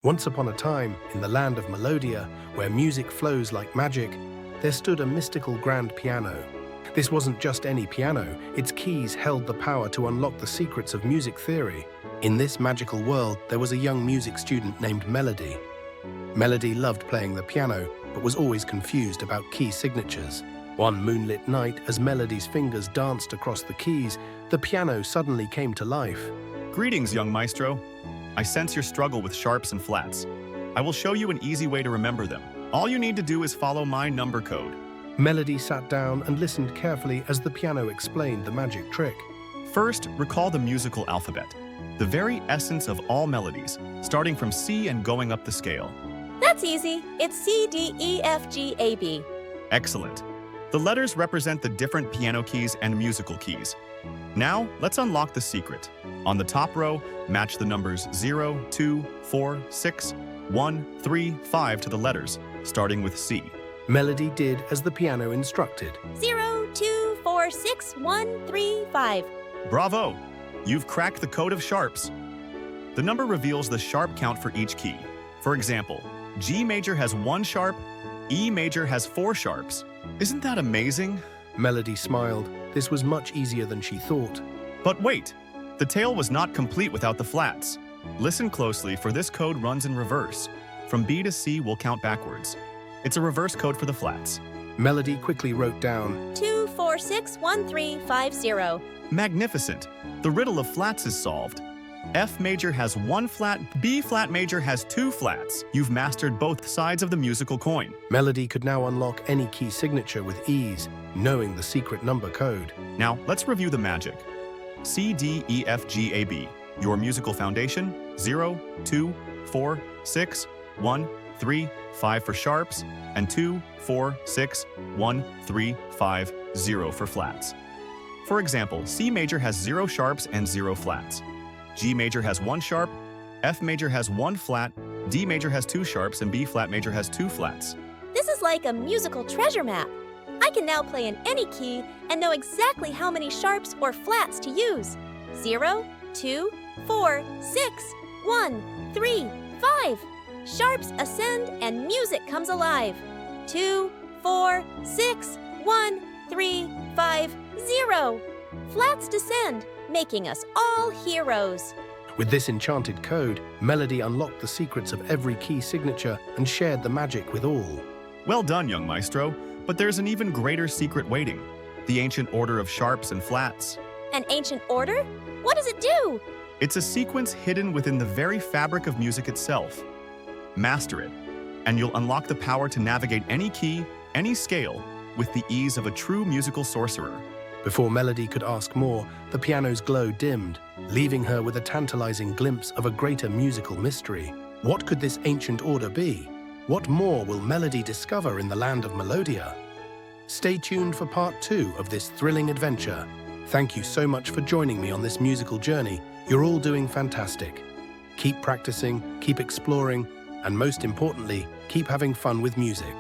Once upon a time, in the land of Melodia, where music flows like magic, there stood a mystical grand piano. This wasn't just any piano, its keys held the power to unlock the secrets of music theory. In this magical world, there was a young music student named Melody. Melody loved playing the piano, but was always confused about key signatures. One moonlit night, as Melody's fingers danced across the keys, the piano suddenly came to life. Greetings, young maestro. I sense your struggle with sharps and flats. I will show you an easy way to remember them. All you need to do is follow my number code. Melody sat down and listened carefully as the piano explained the magic trick. First, recall the musical alphabet, the very essence of all melodies, starting from C and going up the scale. That's easy. It's C, D, E, F, G, A, B. Excellent. The letters represent the different piano keys and musical keys. Now, let's unlock the secret. On the top row, match the numbers 0, 2, 4, 6, 1, 3, 5 to the letters, starting with C. Melody did as the piano instructed. 0, 2, 4, 6, 1, 3, 5. Bravo! You've cracked the code of sharps. The number reveals the sharp count for each key. For example, G major has 1 sharp, E major has 4 sharps. Isn't that amazing? Melody smiled. This was much easier than she thought. But wait, the tale was not complete without the flats. Listen closely, for this code runs in reverse. From B to C, we'll count backwards. It's a reverse code for the flats. Melody quickly wrote down 2, 4, 6, 1, 3, 5, 0. Magnificent! The riddle of flats is solved. F major has 1 flat, B flat major has 2 flats. You've mastered both sides of the musical coin. Melody could now unlock any key signature with ease, knowing the secret number code. Now, let's review the magic. C, D, E, F, G, A, B. Your musical foundation, 0, 2, 4, 6, 1, 3, 5 for sharps, and 2, 4, 6, 1, 3, 5, 0 for flats. For example, C major has 0 sharps and 0 flats. G major has 1 sharp, F major has 1 flat, D major has 2 sharps, and B flat major has 2 flats. This is like a musical treasure map. I can now play in any key and know exactly how many sharps or flats to use. 0, 2, 4, 6, 1, 3, 5. Sharps ascend and music comes alive. 2, 4, 6, 1, 3, 5, 0. Flats descend, making us all heroes. With this enchanted code, Melody unlocked the secrets of every key signature and shared the magic with all. Well done, young maestro, but there's an even greater secret waiting. The ancient order of sharps and flats. An ancient order? What does it do? It's a sequence hidden within the very fabric of music itself. Master it, and you'll unlock the power to navigate any key, any scale, with the ease of a true musical sorcerer. Before Melody could ask more, the piano's glow dimmed, leaving her with a tantalizing glimpse of a greater musical mystery. What could this ancient order be? What more will Melody discover in the land of Melodia? Stay tuned for part 2 of this thrilling adventure. Thank you so much for joining me on this musical journey. You're all doing fantastic. Keep practicing, keep exploring, and most importantly, keep having fun with music.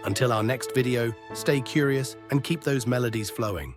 Until our next video, stay curious and keep those melodies flowing.